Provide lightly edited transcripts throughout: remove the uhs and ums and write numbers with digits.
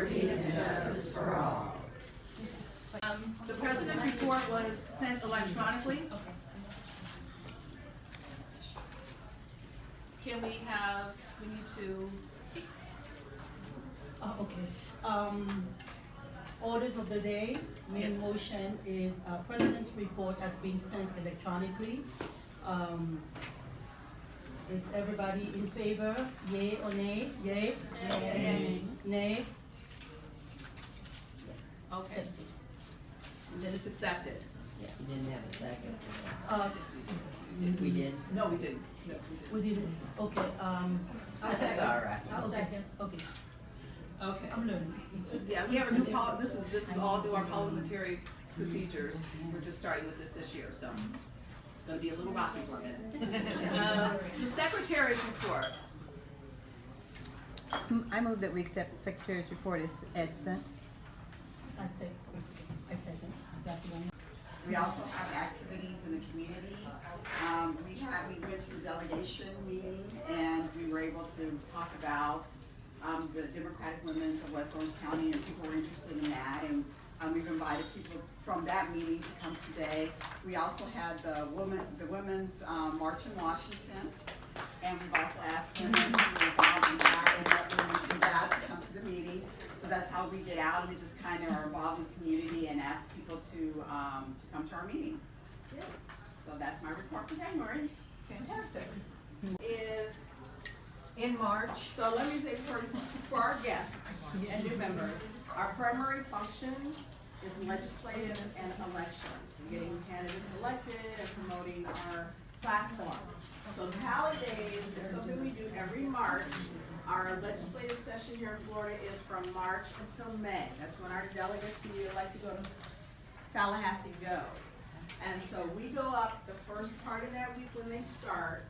liberty and justice for all. The President's report was sent electronically. Can we need to. Orders of the day, main motion is President's report has been sent electronically. Is everybody in favor? Yay or nay? Yay? Nay. Nay? Okay. And then it's accepted. Yes. We didn't have a second. We We did. No, we didn't. No, we didn't. didn't, okay, That's all right. I'll second. Okay, Okay. I'm learning. Yeah, we have a new this is all new our parliamentary procedures. We're just starting with this year, so it's gonna be a little rocky for a minute. The Secretary's report. I move that we accept the Secretary's report as sent. I second. Is that the one? We also have activities in the community. We went to the delegation meeting and we were able to talk about the Democratic Women of West Orange County, and people were interested in that, and we've invited people from that meeting to come today. We also had the Women's March in Washington, and we've also asked women to be involved in that and let women do that to come to the meeting. So that's how we get out, and we just kind of are involved in the community and ask people to come to our meetings. So that's my report for January. Fantastic. Is In March. So let me say for our guests and new members, our primary function is legislative and elections, getting candidates elected and promoting our platform. So tally days is something we do every March. Our legislative session here in Florida is from March until May. That's when our delegates who would like to go to Tallahassee go. And so we go up the first part of that week when they start.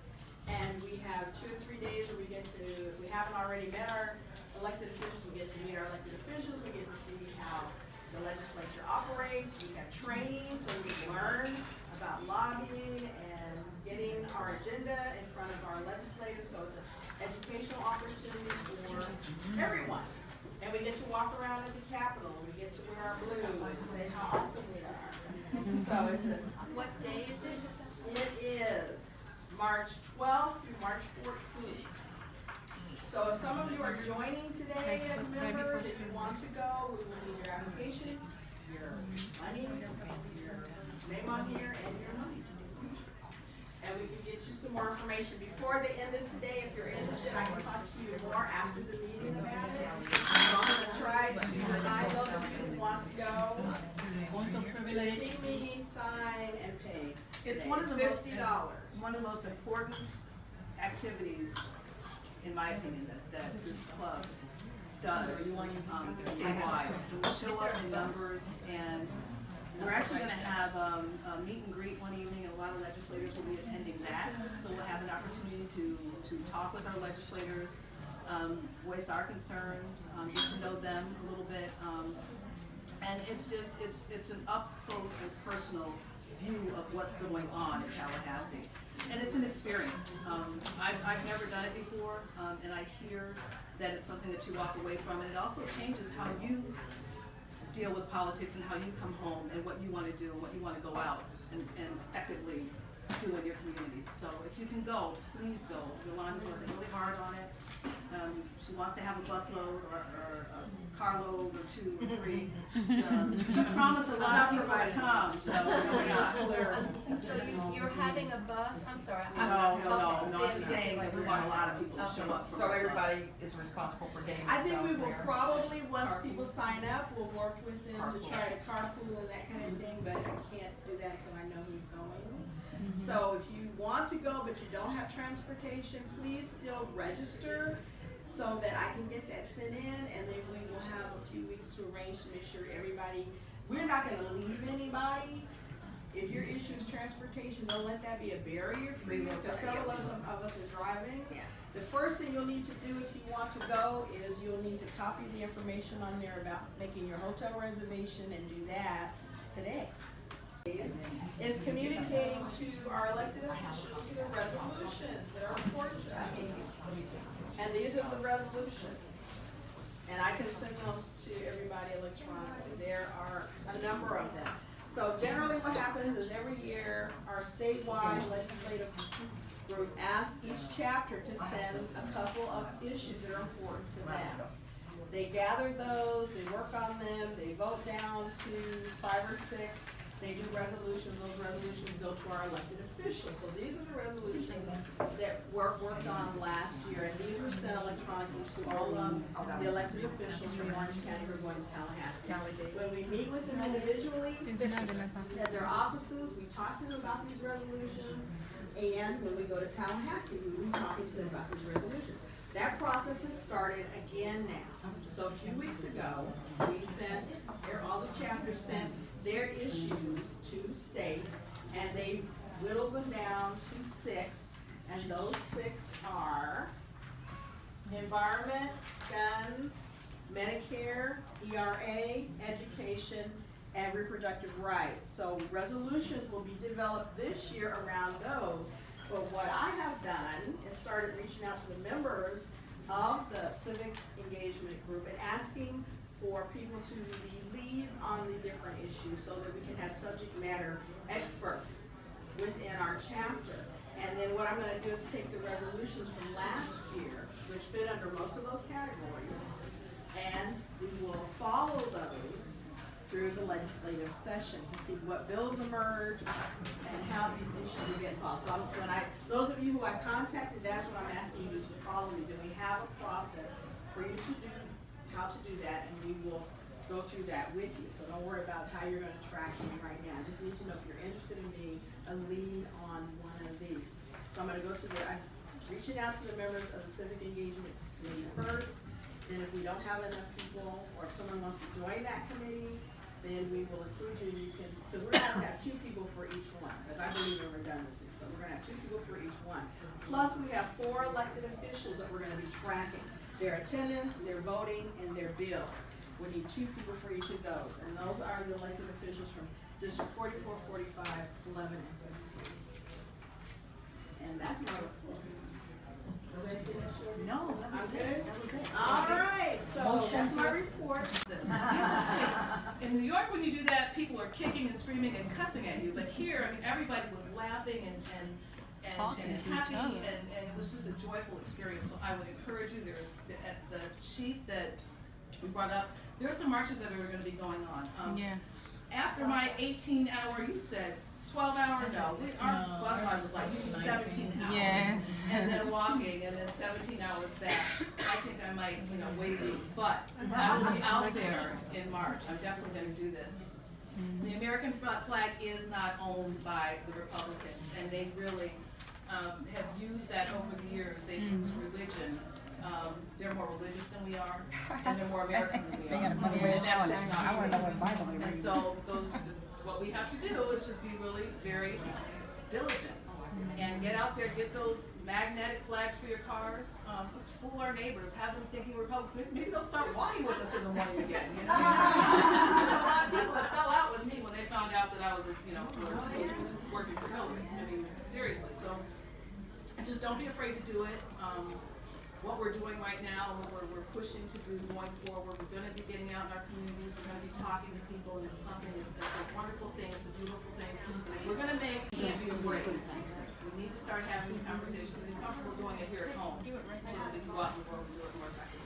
And we have 2 or 3 days where we get to, if we haven't already met our elected officials, we get to meet our elected officials, we get to see how the legislature operates, we have training, so we learn about lobbying and getting our agenda in front of our legislators, so it's an educational opportunity for everyone. And we get to walk around at the Capitol, we get to wear our blue and say how awesome we are. So it's a. What day is it? It is March 12th through March 14th. So if some of you are joining today as members, if you want to go, we will need your application, your money, your name on here, and your money. And we can get you some more information before the end of today. If you're interested, I can talk to you more after the meeting about it. I'm going to try to remind those of you who want to go. See me, sign, and pay. It's one of the $50. One of the most important activities, in my opinion, that this club does statewide. We show up in numbers, and we're actually going to have a meet and greet one evening, and a lot of legislators will be attending that. So we'll have an opportunity to talk with our legislators, voice our concerns, get to know them a little bit, and it's an up close and personal view of what's going on in Tallahassee. And it's an experience. I've never done it before, and I hear that it's something that you walk away from, and it also changes how you deal with politics and how you come home and what you want to do and what you want to go out and effectively do in your community. So if you can go, please go. Yolanda's working really hard on it. She wants to have a busload or a carload or 2 or 3. She's promised a lot of people to come, so So you're having a bus? I'm sorry. No, I'm just saying that we want a lot of people to show up. So everybody is responsible for getting I think we themselves will there. probably, once people sign up, we'll work with them to try to carpool and that kind of thing, but I can't do that until I know who's going. So if you want to go but you don't have transportation, please still register so that I can get that sent in, and then we will have a few weeks to arrange to make sure everybody, we're not gonna leave anybody. If your issue is transportation, don't let that be a barrier for you, because several of us are driving. The first thing you'll need to do if you want to go is you'll need to copy the information on there about making your hotel reservation, and do that today. Is communicating to our elected officials the resolutions that are reported to us. And these are the resolutions. And I can send those to everybody electronically. There are a number of them. So generally what happens is every year, our statewide legislative group asks each chapter to send a couple of issues that are important to them. They gather those, they work on them, they vote down to 5 or 6. They do resolutions, those resolutions go to our elected officials. So these are the resolutions that were worked on last year, and these were sent electronically to all of the elected officials from Orange County who are going to Tallahassee. When we meet with them individually at their offices, we talk to them about these resolutions, and when we go to Tallahassee, we will be talking to them about these resolutions. That process has started again now. So a few weeks ago, we sent, all the chapters sent their issues to state, and they whittled them down to 6, and those 6 are environment, guns, Medicare, ERA, education, and reproductive rights. So resolutions will be developed this year around those. But what I have done is started reaching out to the members of the civic engagement group and asking for people to be leads on the different issues so that we can have subject matter experts within our chapter. And then what I'm going to do is take the resolutions from last year, which fit under most of those categories, and we will follow those through the legislative session to see what bills emerge and how these issues will get involved. So those of you who I contacted, that's what I'm asking you to follow these, and we have a process for you to do, how to do that, and we will go through that with you. So don't worry about how you're going to track me right now. I just need to know if you're interested in being a lead on one of these. So I'm going to go to I'm reaching out to the members of the Civic Engagement Committee first. Then if we don't have enough people, or if someone wants to join that committee, then we will include you. You can, because we're going to have 2 people for each one, because I believe in redundancy. So we're going to have 2 people for each one. Plus, we have 4 elected officials that we're going to be tracking: their attendance, their voting, and their bills. We need 2 people for each of those, and those are the elected officials from District 44, 45, 11, and 15. And that's my report. Was there anything else you wanted? No, I'm good? that was it. All right, so that's my report. In New York, when you do that, people are kicking and screaming and cussing at you. But here, I mean, everybody was laughing and happy, and it was just a joyful experience. So I would encourage you. There's at the sheet that we brought up, there are some marches that are going to be going on. After my 18-hour, you said 12 hours. No, our bus ride was like 17 hours. Yes. And then walking, and then 17 hours back. I think I might, wait these, but I will be out there in March. I'm definitely going to do this. The American flag is not owned by the Republicans, and they really have used that over the years. They've used religion. They're more religious than we are, and they're more American than we They are. got a funny way of And that's showing just it. not I want to know true. what Bible they And read. so what we have to do is just be really very diligent and get out there, get those magnetic flags for your cars. Let's fool our neighbors, have them thinking Republicans. Maybe they'll start walking with us in the morning again. I know a lot of people that fell out with me when they found out that I was, working for Hillary. I mean, seriously. So just don't be afraid to do it. What we're doing right now, what we're pushing to do going forward, we're going to be getting out in our communities, we're going to be talking to people, and it's something that's a wonderful thing, it's a beautiful thing. We're going to make it be afraid. We need to start having these conversations and be comfortable doing it here at home so that we can go out in the world and do it more effectively.